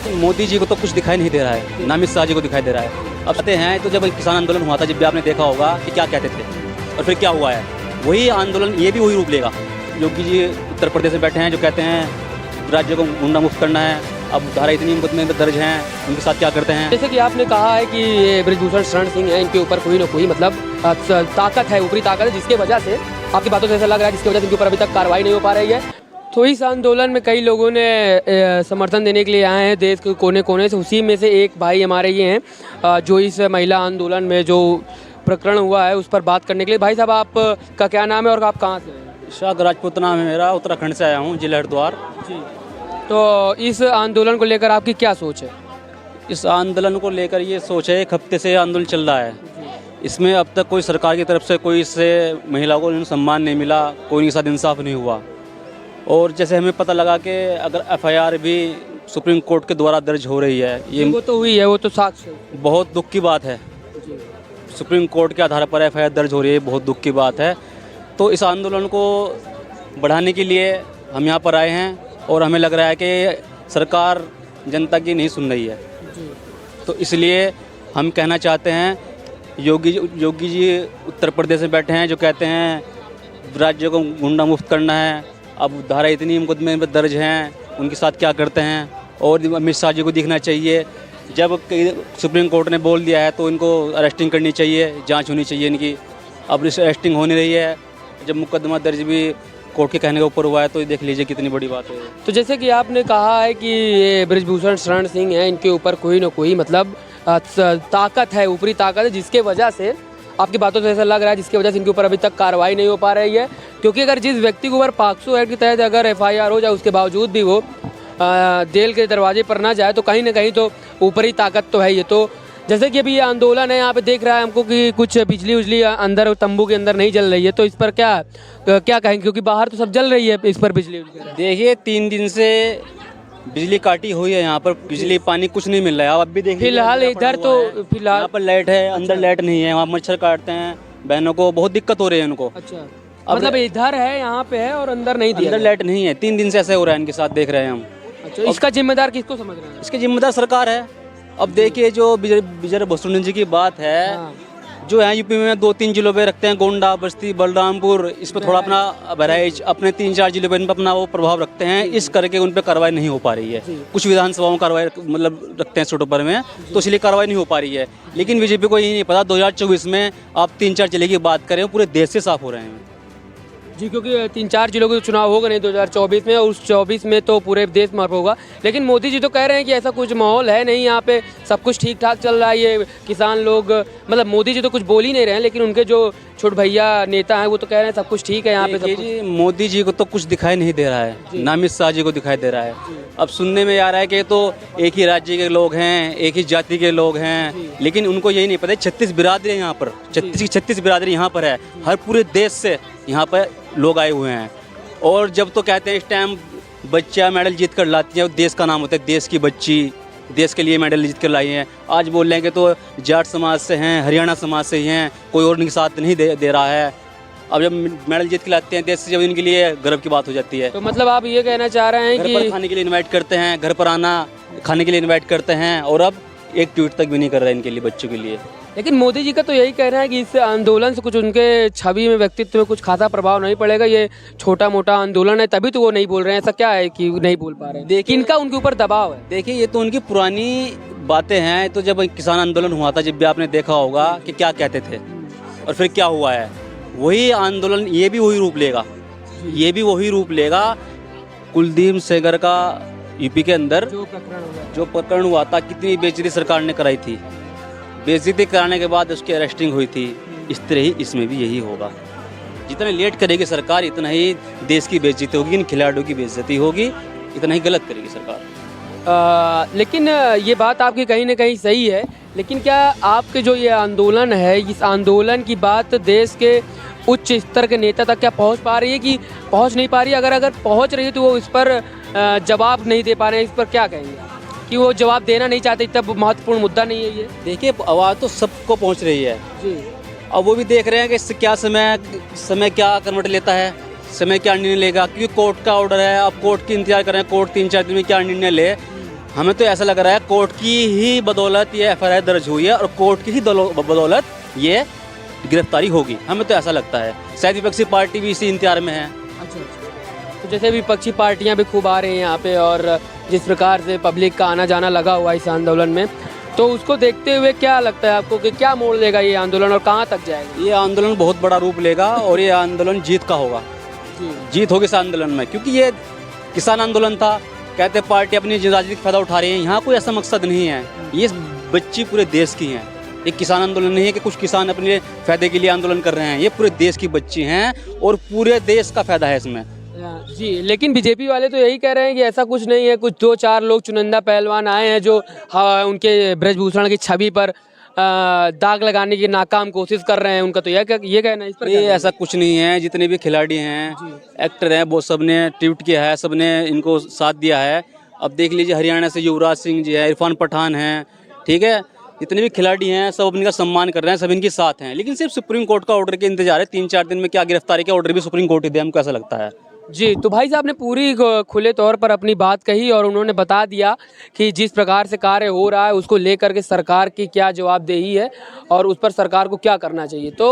मोदी जी को तो कुछ दिखाई नहीं दे रहा है, ना अमित शाह जी को दिखाई दे रहा है। अब आते हैं तो जब किसान आंदोलन हुआ था, जब भी आपने देखा होगा कि क्या कहते थे और फिर क्या हुआ है, वही आंदोलन ये भी वही रूप लेगा। योगी जी उत्तर प्रदेश में बैठे हैं, जो कहते हैं राज्य को गुंडा मुक्त करना है। अब धारा इतनी मुकदमे में दर्ज हैं, उनके साथ क्या करते हैं। जैसे कि आपने कहा है कि ये बृजभूषण शरण सिंह है, इनके ऊपर कोई ना कोई मतलब ताकत है, ऊपरी ताकत है, जिसके वजह से आपकी बातों से ऐसा लग रहा है जिसकी वजह से इनके ऊपर अभी तक कार्रवाई नहीं हो पा रही है। तो इस आंदोलन में कई लोगों ने समर्थन देने के लिए आए हैं देश के कोने कोने से। उसी में से एक भाई हमारे ये हैं जो इस महिला आंदोलन में जो प्रकरण हुआ है उस पर बात करने के लिए। भाई साहब, आपका क्या नाम है और आप कहाँ से हैं? शाह राजपूत नाम है मेरा, उत्तराखंड से आया हूँ, जिला हरिद्वार जी। तो इस आंदोलन को लेकर आपकी क्या सोच है? इस आंदोलन को लेकर ये सोच है, एक हफ्ते से आंदोलन चल रहा है। इसमें अब तक कोई सरकार की तरफ से कोई इससे महिला को सम्मान नहीं मिला, कोई इनके साथ इंसाफ नहीं हुआ। और जैसे हमें पता लगा कि अगर एफआईआर भी सुप्रीम कोर्ट के द्वारा दर्ज हो रही है, ये वो तो हुई है, वो तो साक्ष्य बहुत दुख की बात है। सुप्रीम कोर्ट के आधार पर एफआईआर दर्ज हो रही है, बहुत दुख की बात है। तो इस आंदोलन को बढ़ाने के लिए हम यहाँ पर आए हैं और हमें लग रहा है कि सरकार जनता की नहीं सुन रही है। तो इसलिए हम कहना चाहते हैं, योगी जी उत्तर प्रदेश में बैठे हैं, जो कहते हैं राज्य को गुंडा मुक्त करना है। अब धारा इतनी मुकदमे में दर्ज हैं, उनके साथ क्या करते हैं। और अमित शाह जी को दिखना चाहिए, जब सुप्रीम कोर्ट ने बोल दिया है तो इनको अरेस्टिंग करनी चाहिए, जांच होनी चाहिए इनकी। अब अरेस्टिंग हो नहीं रही है, जब मुकदमा दर्ज भी कोर्ट के कहने के ऊपर हुआ है, तो देख लीजिए कितनी बड़ी बात है। तो जैसे कि आपने कहा है कि ये बृजभूषण शरण सिंह है, इनके ऊपर कोई ना कोई मतलब ताकत है, ऊपरी ताकत है, जिसके वजह से आपकी बातों से ऐसा लग रहा है जिसकी वजह से इनके ऊपर अभी तक कार्रवाई नहीं हो पा रही है। क्योंकि अगर जिस व्यक्ति के ऊपर पॉक्सो एक्ट के तहत अगर एफआईआर हो जाए, उसके बावजूद भी वो जेल के दरवाजे पर ना जाए, तो कहीं ना कहीं तो ऊपरी ताकत तो है ये। तो जैसे कि अभी ये आंदोलन है, यहाँ पे देख रहा है हमको कि कुछ बिजली उजली अंदर तंबू के अंदर नहीं जल रही है, तो इस पर क्या कहेंगे? क्योंकि बाहर तो सब जल रही है, इस पर बिजली देखिए 3 दिन से बिजली काटी हुई है, यहाँ पर बिजली पानी कुछ नहीं मिल रहा है। अब भी देखिए फिलहाल इधर तो फिलहाल यहाँ पर लाइट है, अंदर लाइट नहीं है, वहाँ मच्छर काटते हैं, बहनों को बहुत दिक्कत हो रही है उनको। अच्छा, मतलब इधर है, यहाँ पे है और अंदर नहीं दिया, अंदर लाइट नहीं है। 3 दिन से ऐसे हो रहा है इनके साथ, देख रहे हैं हम। अच्छा, इसका जिम्मेदार किसको समझ रहे हैं? इसकी जिम्मेदार सरकार है। अब देखिए जो विजय बसुन जी की बात है, जो है यूपी में 2-3 जिलों पे रखते हैं, गोंडा, बस्ती, बलरामपुर, इस पर थोड़ा अपना बहराइच, अपने 3-4 जिलों पे इन पर अपना वो प्रभाव रखते हैं। इस करके उन पर कार्रवाई नहीं हो पा रही है। कुछ विधानसभाओं में कार्रवाई मतलब रखते हैं छोटों पर में, तो इसलिए कार्रवाई नहीं हो पा रही है। लेकिन बीजेपी को यही नहीं पता 2024 में आप 3-4 जिले की बात करें, पूरे देश से साफ हो रहे हैं जी। क्योंकि 3-4 जिलों के चुनाव होगा नहीं 2024 में, और उस 24 में तो पूरे देश में होगा। लेकिन मोदी जी तो कह रहे हैं कि ऐसा कुछ माहौल है नहीं, यहाँ पे सब कुछ ठीक ठाक चल रहा है। ये किसान लोग मतलब मोदी जी तो कुछ बोल ही नहीं रहे हैं, लेकिन उनके जो छोटे भैया नेता हैं वो तो कह रहे हैं सब कुछ ठीक है यहाँ पे। सब जी मोदी जी को तो कुछ दिखाई नहीं दे रहा है, ना अमित शाह जी को दिखाई दे रहा है। अब सुनने में आ रहा है कि तो एक ही राज्य के लोग हैं, एक ही जाति के लोग हैं, लेकिन उनको यही नहीं पता 36 बिरादरी यहाँ पर, 36 बिरादरी यहाँ पर है, हर पूरे देश से यहाँ पर लोग आए हुए हैं। और जब तो कहते हैं इस टाइम बच्चा मेडल जीत कर लाती है, देश का नाम होता है, देश की बच्ची देश के लिए मेडल जीत कर लाई हैं। आज बोल रहे हैं कि तो जाट समाज से हैं, हरियाणा समाज से ही हैं, कोई और इनके साथ नहीं दे रहा है। अब जब मेडल जीत के लाते हैं देश से, जब इनके लिए गर्व की बात हो जाती है। तो मतलब आप ये कहना चाह रहे हैं कि घर पर खाने के लिए इनवाइट करते हैं, घर पर आना खाने के लिए इनवाइट करते हैं, और अब एक ट्वीट तक भी नहीं कर रहे हैं इनके लिए, बच्चों के लिए। लेकिन मोदी जी का तो यही कहना है कि इस आंदोलन से कुछ उनके छवि में, व्यक्तित्व में कुछ खासा प्रभाव नहीं पड़ेगा, ये छोटा मोटा आंदोलन है, तभी तो वो नहीं बोल रहे हैं। ऐसा क्या है कि नहीं बोल पा रहे हैं? देखिए इनका उनके ऊपर दबाव है। देखिए ये तो उनकी पुरानी बातें हैं। तो जब किसान आंदोलन हुआ था, जब भी आपने देखा होगा कि क्या कहते थे और फिर क्या हुआ है, वही आंदोलन ये भी वही रूप लेगा, ये भी वही रूप लेगा। कुलदीप सेंगर का यूपी के अंदर जो प्रकरण हुआ था, कितनी बेइज्जती सरकार ने कराई थी, बेइज्जती कराने के बाद उसकी अरेस्टिंग हुई थी। इस तरह ही इसमें भी यही होगा। जितना लेट करेगी सरकार, इतना ही देश की बेइज्जती होगी, इन खिलाड़ियों की बेइज्जती होगी, इतना ही गलत करेगी सरकार। लेकिन ये बात आपकी कहीं ना कहीं सही है। लेकिन क्या आपके जो ये आंदोलन है, इस आंदोलन की बात देश के उच्च स्तर के नेता तक क्या पहुंच पा रही है कि पहुंच नहीं पा रही है? अगर पहुंच रही है तो वो इस पर जवाब नहीं दे पा रहे हैं, इस पर क्या कहेंगे कि वो जवाब देना नहीं चाहते? इतना महत्वपूर्ण मुद्दा नहीं है ये? देखिए आवाज़ तो सबको पहुंच रही है जी। अब वो भी देख रहे हैं कि इससे क्या समय क्या कन्वर्ट लेता है, समय क्या निर्णय लेगा, क्योंकि कोर्ट का ऑर्डर है। अब कोर्ट की इंतजार कर रहे हैं, कोर्ट 3-4 दिन में क्या निर्णय ले। हमें तो ऐसा लग रहा है कोर्ट की ही बदौलत ये एफआईआर दर्ज हुई है और कोर्ट की ही बदौलत ये गिरफ्तारी होगी, हमें तो ऐसा लगता है। शायद विपक्षी पार्टी भी इसी इंतजार में है। अच्छा तो जैसे विपक्षी पार्टियां भी खूब आ रही हैं यहाँ पे और जिस प्रकार से पब्लिक का आना जाना लगा हुआ है इस आंदोलन में, तो उसको देखते हुए क्या लगता है आपको कि क्या मोड़ लेगा ये आंदोलन और कहाँ तक जाएगा? ये आंदोलन बहुत बड़ा रूप लेगा और ये आंदोलन जीत का होगा। जीत होगी इस आंदोलन में, क्योंकि ये किसान आंदोलन था। कहते पार्टी अपनी राजनीतिक फायदा उठा रही है, यहाँ कोई ऐसा मकसद नहीं है। ये बच्ची पूरे देश की हैं। एक किसान आंदोलन नहीं है कि कुछ किसान अपने फायदे के लिए आंदोलन कर रहे हैं, ये पूरे देश की बच्ची हैं और पूरे देश का फायदा है इसमें। जी, लेकिन बीजेपी वाले तो यही कह रहे हैं कि ऐसा कुछ नहीं है, कुछ 2-4 लोग चुनिंदा पहलवान आए हैं जो उनके ब्रजभूषण की छवि पर दाग लगाने की नाकाम कोशिश कर रहे हैं, उनका तो ये कहना है। इस पर ये ऐसा कुछ नहीं है। जितने भी खिलाड़ी हैं, एक्टर हैं, वो सब ने ट्वीट किया है, सब ने इनको साथ दिया है। अब देख लीजिए हरियाणा से युवराज सिंह जी है, इरफान पठान हैं, ठीक है, जितने भी खिलाड़ी हैं सब इनका सम्मान कर रहे हैं, सब इनके साथ हैं। लेकिन सिर्फ सुप्रीम कोर्ट का ऑर्डर के इंतजार है। 3-4 दिन में क्या गिरफ्तारी का ऑर्डर भी सुप्रीम कोर्ट ही दे, हमको ऐसा लगता है। जी, तो भाई साहब ने पूरी खुले तौर पर अपनी बात कही और उन्होंने बता दिया कि जिस प्रकार से कार्य हो रहा है उसको लेकर के सरकार की क्या जवाबदेही है और उस पर सरकार को क्या करना चाहिए। तो